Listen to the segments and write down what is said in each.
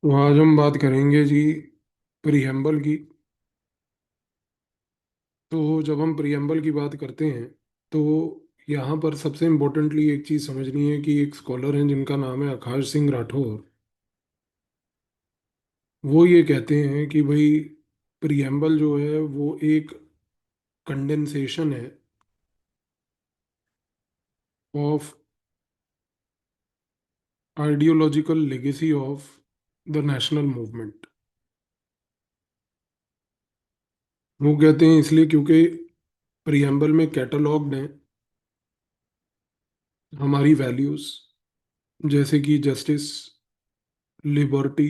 तो आज हम बात करेंगे जी प्रीएम्बल की। तो जब हम प्रीएम्बल की बात करते हैं तो यहाँ पर सबसे इम्पोर्टेंटली एक चीज़ समझनी है कि एक स्कॉलर हैं जिनका नाम है आकाश सिंह राठौर। वो ये कहते हैं कि भाई प्रीएम्बल जो है वो एक कंडेंसेशन है of ideological legacy of the national movement. वो कहते हैं इसलिए क्योंकि प्रीएम्बल में कैटलॉग्ड हैं हमारी वैल्यूज़, जैसे कि जस्टिस, लिबर्टी,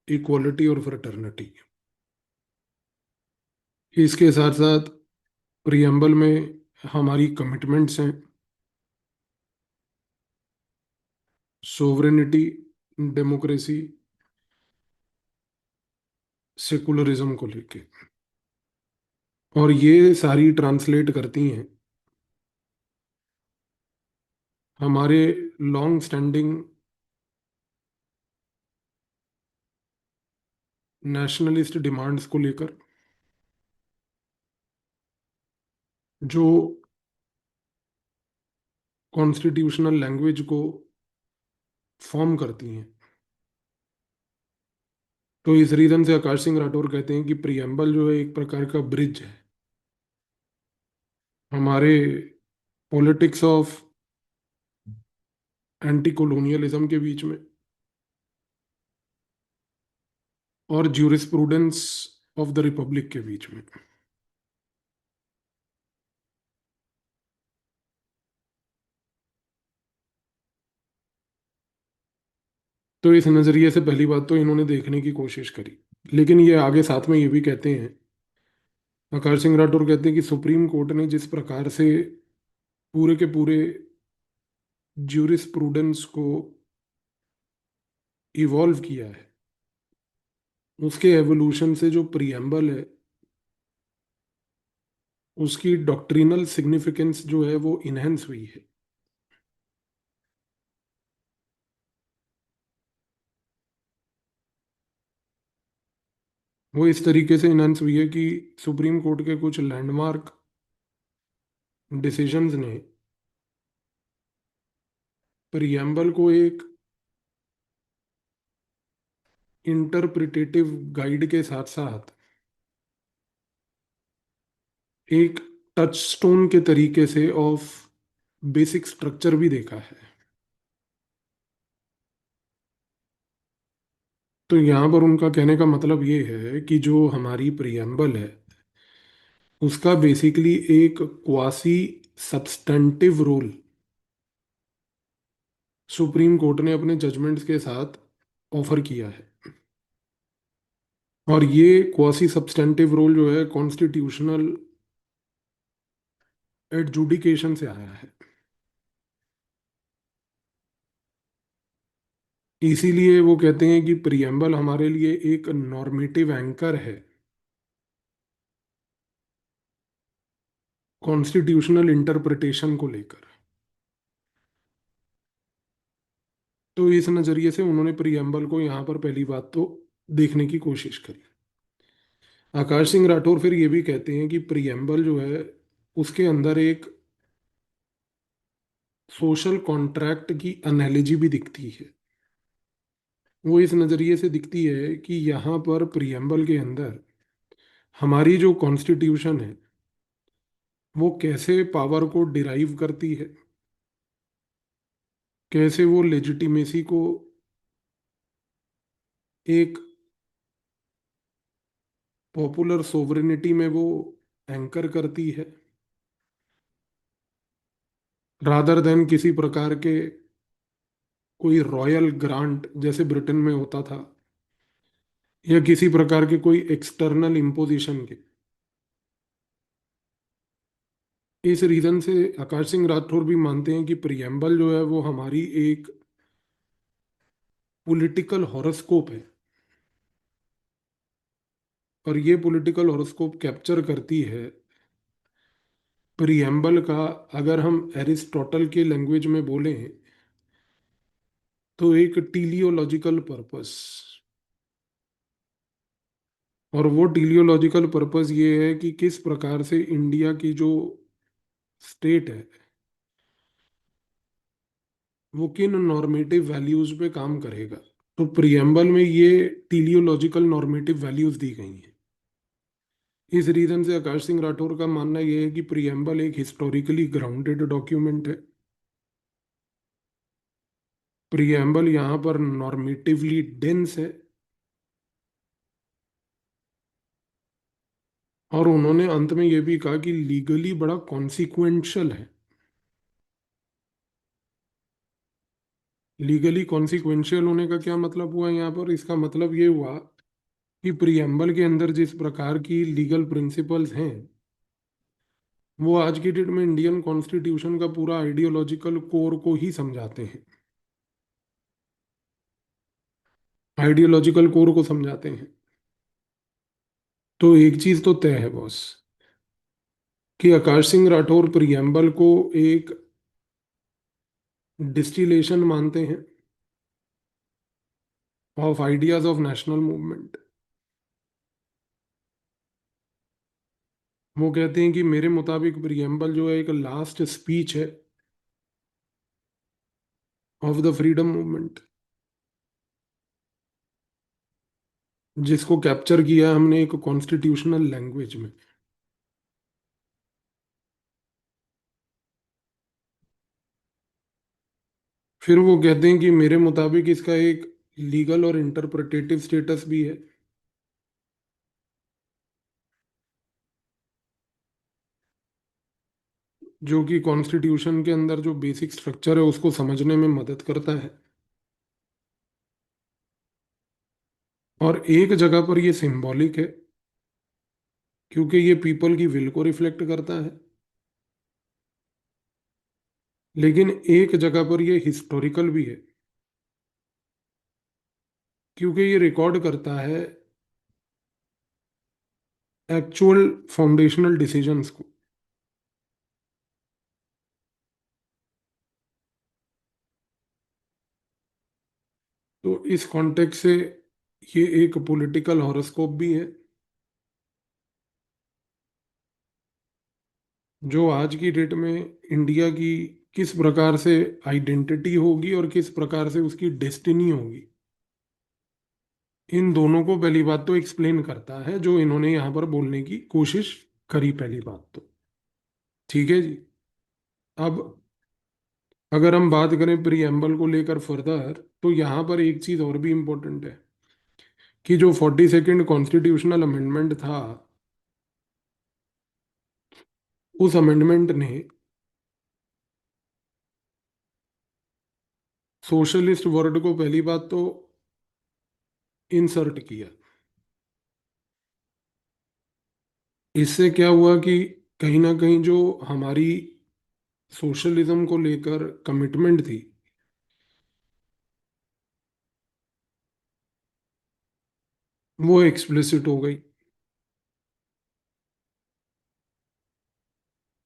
इक्वालिटी और फ्रेटर्निटी। इसके साथ साथ प्रियम्बल में हमारी कमिटमेंट्स हैं, सोवरेनिटी, डेमोक्रेसी, सेकुलरिज्म को लेके। और ये सारी ट्रांसलेट करती हैं हमारे लॉन्ग स्टैंडिंग नेशनलिस्ट डिमांड्स को लेकर, जो कॉन्स्टिट्यूशनल लैंग्वेज को फॉर्म करती हैं। तो इस रीजन से आकाश सिंह राठौर कहते हैं कि प्रियम्बल जो है एक प्रकार का ब्रिज है हमारे पॉलिटिक्स ऑफ एंटी कॉलोनियलिज्म के बीच में और ज्यूरिस्प्रूडेंस ऑफ द रिपब्लिक के बीच में। तो इस नज़रिए से पहली बात तो इन्होंने देखने की कोशिश करी, लेकिन ये आगे साथ में ये भी कहते हैं, आकाश सिंह राठौर कहते हैं कि सुप्रीम कोर्ट ने जिस प्रकार से पूरे के पूरे ज्यूरिस्प्रूडेंस को इवॉल्व किया है, उसके एवोल्यूशन से जो प्रीएम्बल है उसकी डॉक्ट्रिनल सिग्निफिकेंस जो है वो इनहेंस हुई है। वो इस तरीके से इनहेंस हुई है कि सुप्रीम कोर्ट के कुछ लैंडमार्क डिसीजंस ने प्रीएम्बल को एक इंटरप्रिटेटिव गाइड के साथ साथ एक टचस्टोन के तरीके से ऑफ बेसिक स्ट्रक्चर भी देखा है। तो यहाँ पर उनका कहने का मतलब ये है कि जो हमारी प्रियम्बल है उसका बेसिकली एक quasi substantive role Supreme Court ने अपने जजमेंट्स के साथ ऑफर किया है। और ये क्वासी सब्सटेंटिव रोल जो है कॉन्स्टिट्यूशनल एडजुडिकेशन से आया है। इसीलिए वो कहते हैं कि प्रियम्बल हमारे लिए एक नॉर्मेटिव एंकर है कॉन्स्टिट्यूशनल इंटरप्रिटेशन को लेकर। तो इस नज़रिए से उन्होंने प्रियम्बल को यहाँ पर पहली बात तो देखने की कोशिश करी। आकाश सिंह राठौर फिर ये भी कहते हैं कि प्रियम्बल जो है उसके अंदर एक सोशल कॉन्ट्रैक्ट की एनालॉजी भी दिखती है। वो इस नज़रिए से दिखती है कि यहाँ पर प्रियम्बल के अंदर हमारी जो कॉन्स्टिट्यूशन है वो कैसे पावर को डिराइव करती है, कैसे वो लेजिटिमेसी को एक पॉपुलर सोवरेनिटी में वो एंकर करती है, रादर देन किसी प्रकार के कोई रॉयल ग्रांट जैसे ब्रिटेन में होता था, या किसी प्रकार के कोई एक्सटर्नल इम्पोजिशन के। इस रीजन से आकाश सिंह राठौर भी मानते हैं कि प्रियम्बल जो है वो हमारी एक पॉलिटिकल हॉरोस्कोप है। और ये पॉलिटिकल हॉरोस्कोप कैप्चर करती है प्रियम्बल का, अगर हम एरिस्टोटल के लैंग्वेज में बोलें तो एक टीलियोलॉजिकल पर्पस। और वो टीलियोलॉजिकल पर्पस ये है कि किस प्रकार से इंडिया की जो स्टेट है वो किन नॉर्मेटिव वैल्यूज पे काम करेगा। तो प्रियम्बल में ये टीलियोलॉजिकल नॉर्मेटिव वैल्यूज दी गई हैं। इस रीजन से आकाश सिंह राठौर का मानना यह है कि प्रियम्बल एक हिस्टोरिकली ग्राउंडेड डॉक्यूमेंट है। प्रियम्बल यहाँ पर नॉर्मेटिवली डेंस है। और उन्होंने अंत में यह भी कहा कि लीगली बड़ा कॉन्सिक्वेंशियल है। लीगली कॉन्सिक्वेंशियल होने का क्या मतलब हुआ यहाँ पर? इसका मतलब ये हुआ कि प्रियम्बल के अंदर जिस प्रकार की लीगल प्रिंसिपल्स हैं वो आज की डेट में इंडियन कॉन्स्टिट्यूशन का पूरा आइडियोलॉजिकल कोर को ही समझाते हैं। आइडियोलॉजिकल कोर को समझाते हैं। तो एक चीज तो तय है बॉस कि आकाश सिंह राठौर प्रियम्बल को एक डिस्टिलेशन मानते हैं of ideas of national movement. वो कहते हैं कि मेरे मुताबिक प्रियम्बल जो है एक लास्ट स्पीच है ऑफ द फ्रीडम मूवमेंट, जिसको कैप्चर किया हमने एक कॉन्स्टिट्यूशनल लैंग्वेज में। फिर वो कहते हैं कि मेरे मुताबिक इसका एक लीगल और इंटरप्रिटेटिव स्टेटस भी है, जो कि कॉन्स्टिट्यूशन के अंदर जो बेसिक स्ट्रक्चर है उसको समझने में मदद करता है। और एक जगह पर ये सिंबॉलिक है क्योंकि ये पीपल की विल को रिफ्लेक्ट करता है। लेकिन एक जगह पर ये हिस्टोरिकल भी है क्योंकि ये रिकॉर्ड करता है एक्चुअल फाउंडेशनल डिसीजंस को। तो इस कॉन्टेक्स्ट से ये एक पॉलिटिकल हॉरोस्कोप भी है जो आज की डेट में इंडिया की किस प्रकार से आइडेंटिटी होगी और किस प्रकार से उसकी डेस्टिनी होगी, इन दोनों को पहली बात तो एक्सप्लेन करता है, जो इन्होंने यहाँ पर बोलने की कोशिश करी पहली बात तो। ठीक है जी। अब अगर हम बात करें प्रीएम्बल को लेकर फर्दर तो यहाँ पर एक चीज और भी इंपॉर्टेंट है कि जो 42nd कॉन्स्टिट्यूशनल अमेंडमेंट था उस अमेंडमेंट ने सोशलिस्ट वर्ड को पहली बात तो इंसर्ट किया। इससे क्या हुआ कि कहीं ना कहीं जो हमारी सोशलिज्म को लेकर कमिटमेंट थी वो एक्सप्लिसिट हो गई।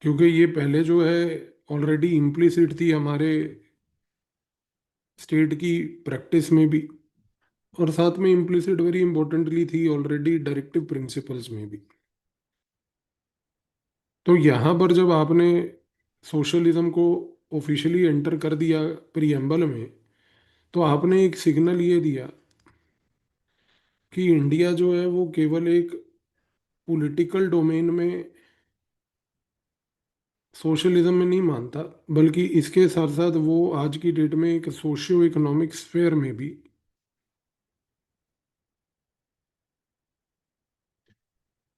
क्योंकि ये पहले जो है ऑलरेडी इम्प्लिसिट थी हमारे स्टेट की प्रैक्टिस में भी, और साथ में इम्प्लिसिट वेरी इंपॉर्टेंटली थी ऑलरेडी डायरेक्टिव प्रिंसिपल्स में भी। तो यहाँ पर जब आपने सोशलिज्म को ऑफिशियली एंटर कर दिया प्रीएम्बल में, तो आपने एक सिग्नल ये दिया कि इंडिया जो है वो केवल एक पॉलिटिकल डोमेन में सोशलिज्म में नहीं मानता, बल्कि इसके साथ साथ वो आज की डेट में एक सोशियो इकोनॉमिक स्फेयर में भी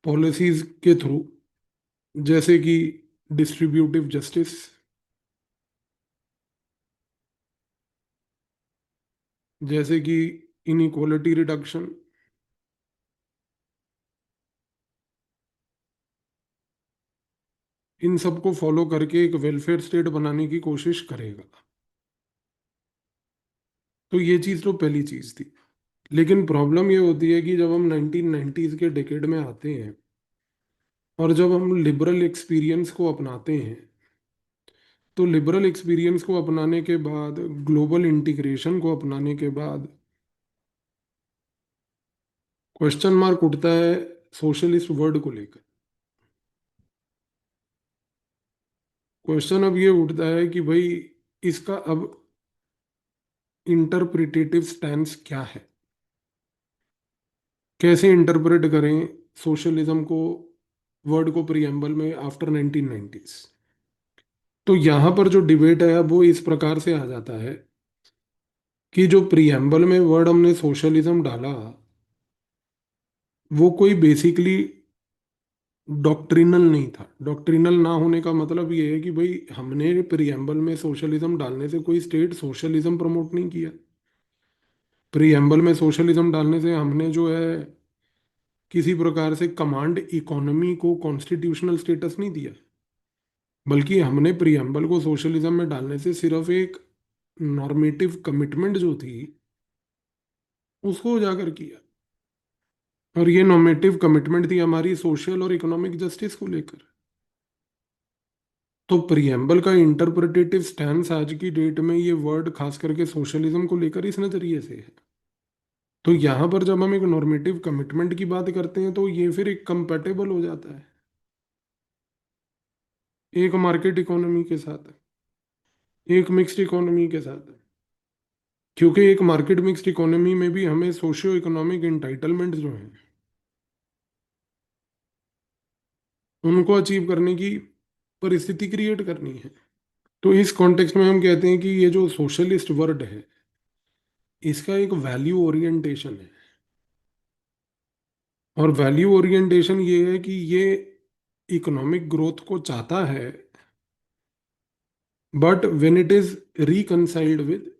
पॉलिसीज के थ्रू, जैसे कि डिस्ट्रीब्यूटिव जस्टिस, जैसे कि इनइक्वालिटी रिडक्शन, इन सब को फॉलो करके एक वेलफेयर स्टेट बनाने की कोशिश करेगा। तो ये चीज़ तो पहली चीज़ थी। लेकिन प्रॉब्लम ये होती है कि जब हम 1990s के डेकेड में आते हैं और जब हम लिबरल एक्सपीरियंस को अपनाते हैं, तो लिबरल एक्सपीरियंस को अपनाने के बाद, ग्लोबल इंटीग्रेशन को अपनाने के बाद क्वेश्चन मार्क उठता है सोशलिस्ट वर्ड को लेकर। क्वेश्चन अब ये उठता है कि भाई इसका अब इंटरप्रिटेटिव स्टैंस क्या है, कैसे इंटरप्रेट करें सोशलिज्म को, वर्ड को प्रियम्बल में आफ्टर 1990s। तो यहां पर जो डिबेट है अब वो इस प्रकार से आ जाता है कि जो प्रियम्बल में वर्ड हमने सोशलिज्म डाला, वो कोई बेसिकली डॉक्ट्रिनल नहीं था। डॉक्ट्रिनल ना होने का मतलब ये है कि भाई हमने प्रियम्बल में सोशलिज्म डालने से कोई स्टेट सोशलिज्म प्रमोट नहीं किया। प्रियम्बल में सोशलिज्म डालने से हमने जो है किसी प्रकार से कमांड इकोनॉमी को कॉन्स्टिट्यूशनल स्टेटस नहीं दिया, बल्कि हमने प्रियम्बल को सोशलिज्म में डालने से सिर्फ एक नॉर्मेटिव कमिटमेंट जो थी उसको उजागर किया। और ये नॉर्मेटिव कमिटमेंट थी हमारी सोशल और इकोनॉमिक जस्टिस को लेकर। तो प्रियम्बल का इंटरप्रिटेटिव स्टैंस आज की डेट में ये वर्ड खास करके सोशलिज्म को लेकर इस नजरिए से है। तो यहाँ पर जब हम एक नॉर्मेटिव कमिटमेंट की बात करते हैं तो ये फिर एक कंपेटेबल हो जाता है एक मार्केट इकोनॉमी के साथ, एक मिक्स्ड इकोनॉमी के साथ। क्योंकि एक मार्केट मिक्स्ड इकोनॉमी में भी हमें सोशियो इकोनॉमिक इंटाइटलमेंट जो हैं उनको अचीव करने की परिस्थिति क्रिएट करनी है। तो इस कॉन्टेक्स्ट में हम कहते हैं कि ये जो सोशलिस्ट वर्ड है इसका एक वैल्यू ओरिएंटेशन है। और वैल्यू ओरिएंटेशन ये है कि ये इकोनॉमिक ग्रोथ को चाहता है, but when it is reconciled with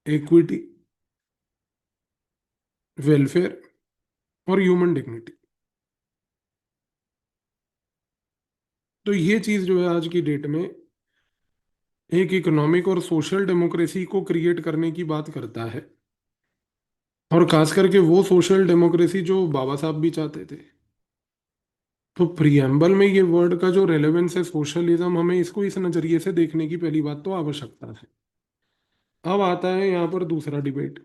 equity, welfare और ह्यूमन डिग्निटी। तो ये चीज जो है आज की डेट में एक इकोनॉमिक और सोशल डेमोक्रेसी को क्रिएट करने की बात करता है। और खास करके वो सोशल डेमोक्रेसी जो बाबा साहब भी चाहते थे। तो प्रियम्बल में ये वर्ड का जो रेलेवेंस है सोशलिज्म, हमें इसको इस नजरिए से देखने की पहली बात तो आवश्यकता है। अब आता है यहाँ पर दूसरा डिबेट।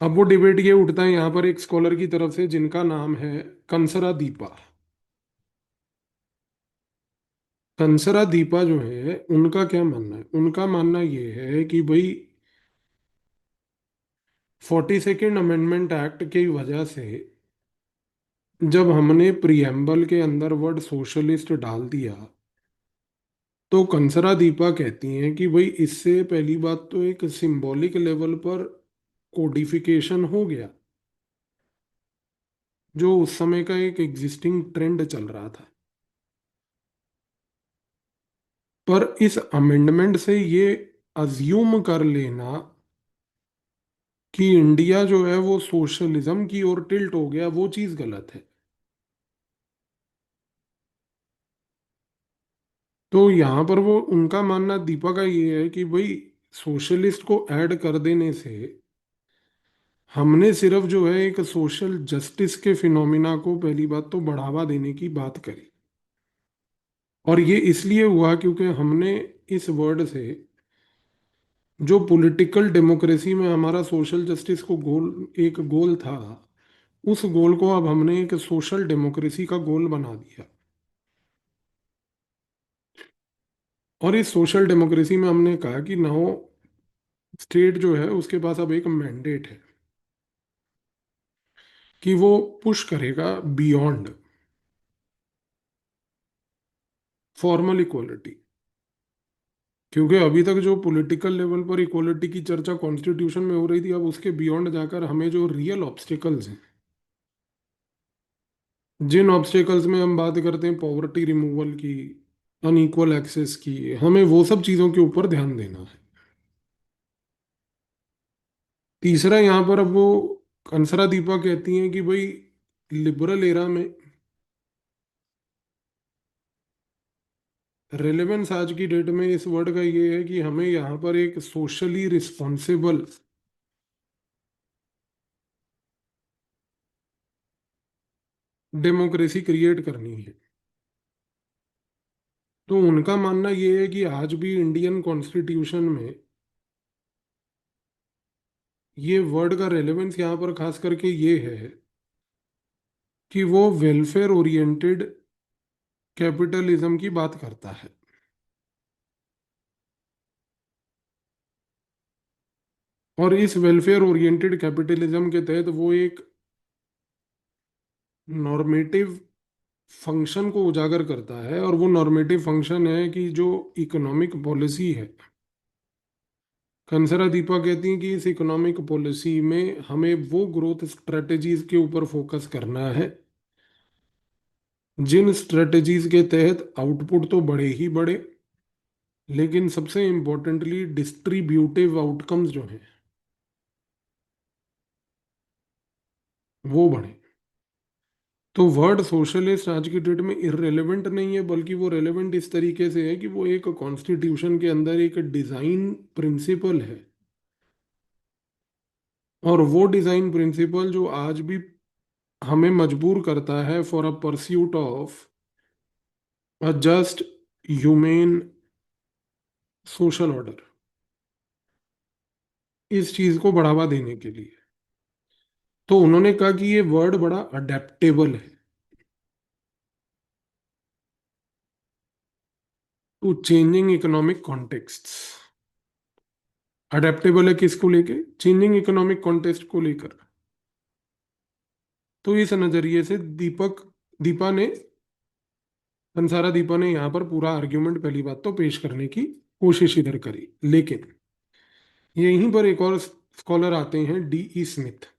अब वो डिबेट ये उठता है यहाँ पर एक स्कॉलर की तरफ से जिनका नाम है कंसरा दीपा। कंसरा दीपा जो है उनका क्या मानना है, उनका मानना ये है कि भाई 42nd अमेंडमेंट एक्ट की वजह से जब हमने प्रियम्बल के अंदर वर्ड सोशलिस्ट डाल दिया, तो कंसरा दीपा कहती हैं कि भाई इससे पहली बात तो एक सिंबॉलिक लेवल पर कोडिफिकेशन हो गया जो उस समय का एक एग्जिस्टिंग ट्रेंड चल रहा था। पर इस अमेंडमेंट से ये अज्यूम कर लेना कि इंडिया जो है वो सोशलिज्म की ओर टिल्ट हो गया, वो चीज गलत है। तो यहाँ पर वो उनका मानना दीपा का ये है कि भाई सोशलिस्ट को ऐड कर देने से हमने सिर्फ जो है एक सोशल जस्टिस के फिनोमिना को पहली बात तो बढ़ावा देने की बात करी। और ये इसलिए हुआ क्योंकि हमने इस वर्ड से जो पॉलिटिकल डेमोक्रेसी में हमारा सोशल जस्टिस को गोल, एक गोल था, उस गोल को अब हमने एक सोशल डेमोक्रेसी का गोल बना दिया। और इस सोशल डेमोक्रेसी में हमने कहा कि नाउ स्टेट जो है उसके पास अब एक मैंडेट है कि वो पुश करेगा बियॉन्ड फॉर्मल इक्वलिटी। क्योंकि अभी तक जो पॉलिटिकल लेवल पर इक्वलिटी की चर्चा कॉन्स्टिट्यूशन में हो रही थी, अब उसके बियॉन्ड जाकर हमें जो रियल ऑब्स्टिकल्स हैं, जिन ऑब्स्टिकल्स में हम बात करते हैं पॉवर्टी रिमूवल की, अनइक्वल एक्सेस की, हमें वो सब चीज़ों के ऊपर ध्यान देना है। तीसरा यहाँ पर अब वो कंसरा दीपा कहती हैं कि भाई लिबरल एरा में रेलेवेंस आज की डेट में इस वर्ड का ये है कि हमें यहाँ पर एक सोशली रिस्पॉन्सिबल डेमोक्रेसी क्रिएट करनी है। तो उनका मानना ये है कि आज भी इंडियन कॉन्स्टिट्यूशन में ये वर्ड का रेलेवेंस यहाँ पर खास करके ये है कि वो वेलफेयर ओरिएंटेड कैपिटलिज्म की बात करता है। और इस वेलफेयर ओरिएंटेड कैपिटलिज्म के तहत वो एक नॉर्मेटिव फंक्शन को उजागर करता है, और वो नॉर्मेटिव फंक्शन है कि जो इकोनॉमिक पॉलिसी है, कंसरा दीपा कहती हैं कि इस इकोनॉमिक पॉलिसी में हमें वो ग्रोथ स्ट्रेटजीज के ऊपर फोकस करना है जिन स्ट्रेटजीज के तहत आउटपुट तो बढ़े ही बढ़े, लेकिन सबसे इंपॉर्टेंटली डिस्ट्रीब्यूटिव आउटकम्स जो हैं वो बढ़े। तो वर्ड सोशलिस्ट आज की डेट में इररिलेवेंट नहीं है, बल्कि वो रेलेवेंट इस तरीके से है कि वो एक कॉन्स्टिट्यूशन के अंदर एक डिजाइन प्रिंसिपल है। और वो डिजाइन प्रिंसिपल जो आज भी हमें मजबूर करता है for a pursuit of a just humane social order, इस चीज को बढ़ावा देने के लिए। तो उन्होंने कहा कि ये वर्ड बड़ा अडेप्टेबल है to changing economic contexts. Adaptable है किसको लेके? चेंजिंग इकोनॉमिक कॉन्टेक्स्ट को लेकर। तो इस नजरिए से दीपा ने कंसारा दीपा ने यहाँ पर पूरा आर्ग्यूमेंट पहली बात तो पेश करने की कोशिश इधर करी, लेकिन यहीं पर एक और स्कॉलर आते हैं, डीई स्मिथ।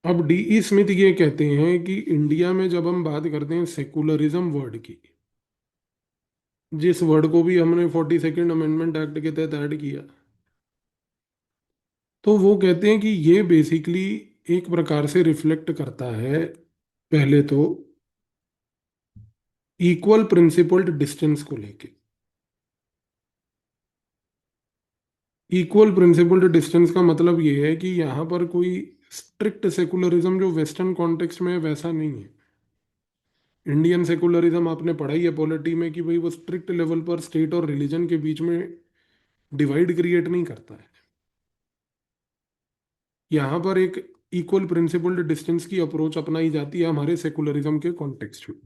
अब डीई स्मिथ ये कहते हैं कि इंडिया में जब हम बात करते हैं सेकुलरिज्म वर्ड की, जिस वर्ड को भी हमने 42nd अमेंडमेंट एक्ट के तहत ऐड किया, तो वो कहते हैं कि ये बेसिकली एक प्रकार से रिफ्लेक्ट करता है पहले तो इक्वल प्रिंसिपल्ड डिस्टेंस को लेके। इक्वल प्रिंसिपल्ड डिस्टेंस का मतलब ये है कि यहाँ पर कोई स्ट्रिक्ट सेकुलरिज्म जो वेस्टर्न कॉन्टेक्स्ट में है वैसा नहीं है। इंडियन सेकुलरिज्म आपने पढ़ा ही है पॉलिटी में कि भाई वो स्ट्रिक्ट लेवल पर स्टेट और रिलीजन के बीच में डिवाइड क्रिएट नहीं करता है। यहाँ पर एक इक्वल प्रिंसिपल्ड डिस्टेंस की अप्रोच अपनाई जाती है हमारे सेकुलरिज्म के कॉन्टेक्स्ट में।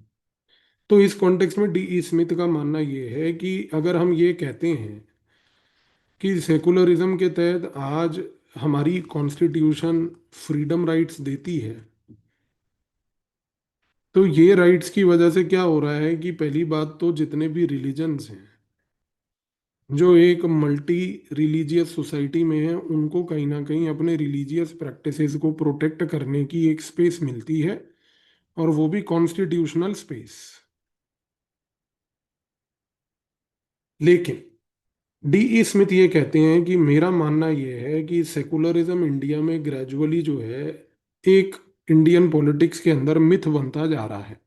तो इस कॉन्टेक्स्ट में डीई स्मिथ का मानना ये है कि अगर हम ये कहते हैं कि सेकुलरिज्म के तहत आज हमारी कॉन्स्टिट्यूशन फ्रीडम राइट्स देती है, तो ये राइट्स की वजह से क्या हो रहा है कि पहली बात तो जितने भी रिलीजन्स हैं जो एक मल्टी रिलीजियस सोसाइटी में है, उनको कहीं ना कहीं अपने रिलीजियस प्रैक्टिसेस को प्रोटेक्ट करने की एक स्पेस मिलती है, और वो भी कॉन्स्टिट्यूशनल स्पेस। लेकिन डीई स्मिथ ये कहते हैं कि मेरा मानना ये है कि सेकुलरिज्म इंडिया में ग्रेजुअली जो है एक इंडियन पॉलिटिक्स के अंदर मिथ बनता जा रहा है।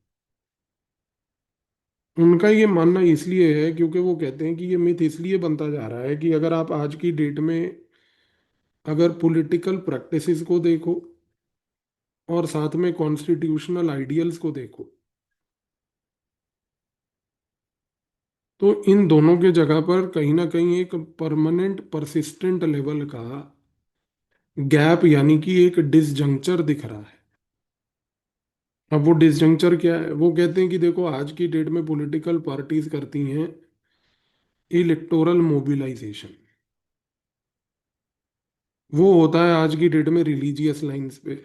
उनका ये मानना इसलिए है क्योंकि वो कहते हैं कि ये मिथ इसलिए बनता जा रहा है कि अगर आप आज की डेट में अगर पॉलिटिकल प्रैक्टिसेस को देखो और साथ में कॉन्स्टिट्यूशनल आइडियल्स को देखो, तो इन दोनों के जगह पर कहीं ना कहीं एक परमानेंट परसिस्टेंट लेवल का गैप यानी कि एक डिसजंक्चर दिख रहा है। अब वो डिसजंक्चर क्या है? वो कहते हैं कि देखो आज की डेट में पॉलिटिकल पार्टीज करती हैं इलेक्टोरल मोबिलाइजेशन। वो होता है आज की डेट में रिलीजियस लाइंस पे।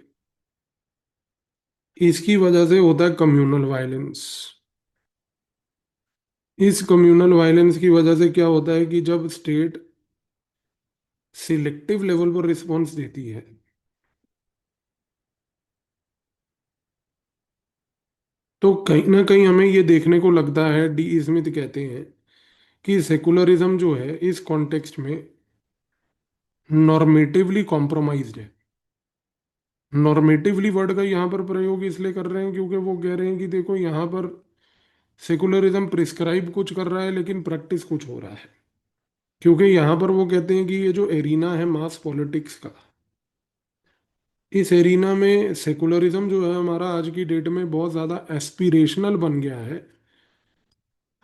इसकी वजह से होता है कम्युनल वायलेंस। इस कम्युनल वायलेंस की वजह से क्या होता है कि जब स्टेट सिलेक्टिव लेवल पर रिस्पॉन्स देती है, तो कहीं ना कहीं हमें ये देखने को लगता है, डी स्मिथ कहते हैं कि सेकुलरिज्म जो है इस कॉन्टेक्स्ट में नॉर्मेटिवली कॉम्प्रोमाइज्ड है। नॉर्मेटिवली वर्ड का यहाँ पर प्रयोग इसलिए कर रहे हैं क्योंकि वो कह रहे हैं कि देखो यहाँ पर सेकुलरिज्म प्रिस्क्राइब कुछ कर रहा है लेकिन प्रैक्टिस कुछ हो रहा है। क्योंकि यहाँ पर वो कहते हैं कि ये जो एरिना है मास पॉलिटिक्स का, इस एरिना में सेकुलरिज्म जो है हमारा आज की डेट में बहुत ज़्यादा एस्पिरेशनल बन गया है।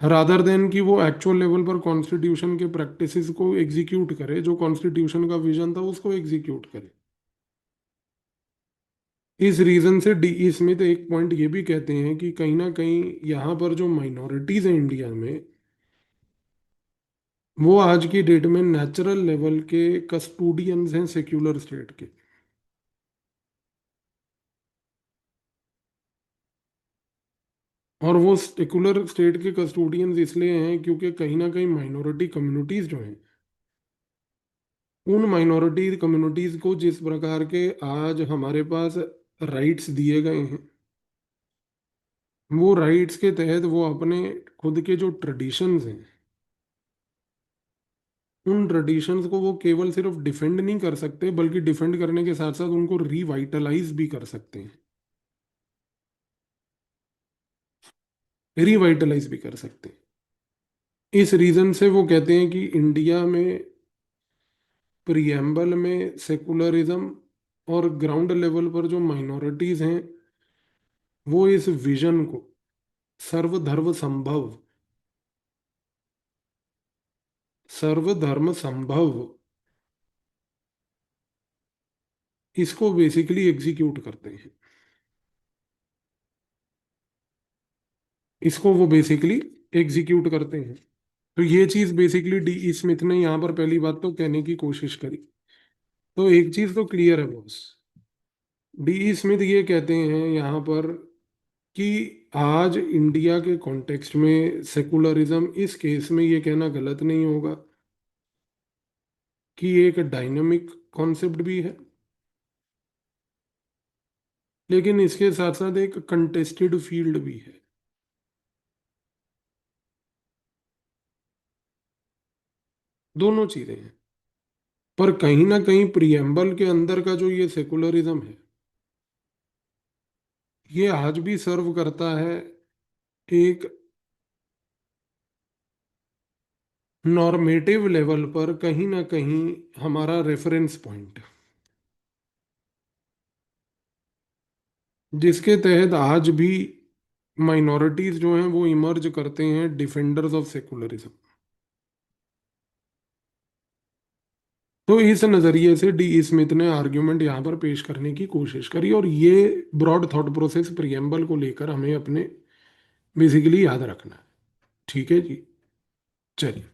रादर देन कि वो एक्चुअल लेवल पर कॉन्स्टिट्यूशन के प्रैक्टिसेस को एग्जीक्यूट करे, जो कॉन्स्टिट्यूशन का विजन था उसको एग्जीक्यूट करे। इस रीजन से डी स्मिथ एक पॉइंट ये भी कहते हैं कि कहीं ना कहीं यहाँ पर जो माइनॉरिटीज हैं इंडिया में, वो आज की डेट में नेचुरल लेवल के कस्टोडियंस हैं सेक्युलर स्टेट के। और वो सेक्युलर स्टेट के कस्टोडियंस इसलिए हैं क्योंकि कहीं ना कहीं माइनॉरिटी कम्युनिटीज जो हैं, उन माइनॉरिटी कम्युनिटीज को जिस प्रकार के आज हमारे पास राइट्स दिए गए हैं, वो राइट्स के तहत वो अपने खुद के जो ट्रेडिशंस हैं, उन ट्रेडिशंस को वो केवल सिर्फ डिफेंड नहीं कर सकते, बल्कि डिफेंड करने के साथ साथ उनको रिवाइटलाइज भी कर सकते हैं, रिवाइटलाइज भी कर सकते हैं। इस रीजन से वो कहते हैं कि इंडिया में प्रियम्बल में सेकुलरिज्म और ग्राउंड लेवल पर जो माइनॉरिटीज हैं, वो इस विजन को सर्वधर्म संभव, सर्वधर्म संभव, इसको बेसिकली एग्जीक्यूट करते हैं। इसको वो बेसिकली एग्जीक्यूट करते हैं। तो ये चीज बेसिकली डी स्मिथ ने यहाँ पर पहली बात तो कहने की कोशिश करी। तो एक चीज तो क्लियर है बॉस, डी स्मिथ ये कहते हैं यहाँ पर कि आज इंडिया के कॉन्टेक्स्ट में सेकुलरिज्म इस केस में ये कहना गलत नहीं होगा कि ये एक डायनामिक कॉन्सेप्ट भी है, लेकिन इसके साथ साथ एक कंटेस्टेड फील्ड भी है। दोनों चीजें हैं। पर कहीं ना कहीं प्रियम्बल के अंदर का जो ये सेकुलरिज्म है, ये आज भी सर्व करता है एक नॉर्मेटिव लेवल पर, कहीं ना कहीं हमारा रेफरेंस पॉइंट, जिसके तहत आज भी माइनॉरिटीज जो हैं वो इमर्ज करते हैं डिफेंडर्स ऑफ सेकुलरिज्म। तो इस नजरिए से डी स्मिथ ने आर्ग्यूमेंट यहाँ पर पेश करने की कोशिश करी, और ये ब्रॉड थॉट प्रोसेस प्रियम्बल को लेकर हमें अपने बेसिकली याद रखना है। ठीक है जी, चलिए।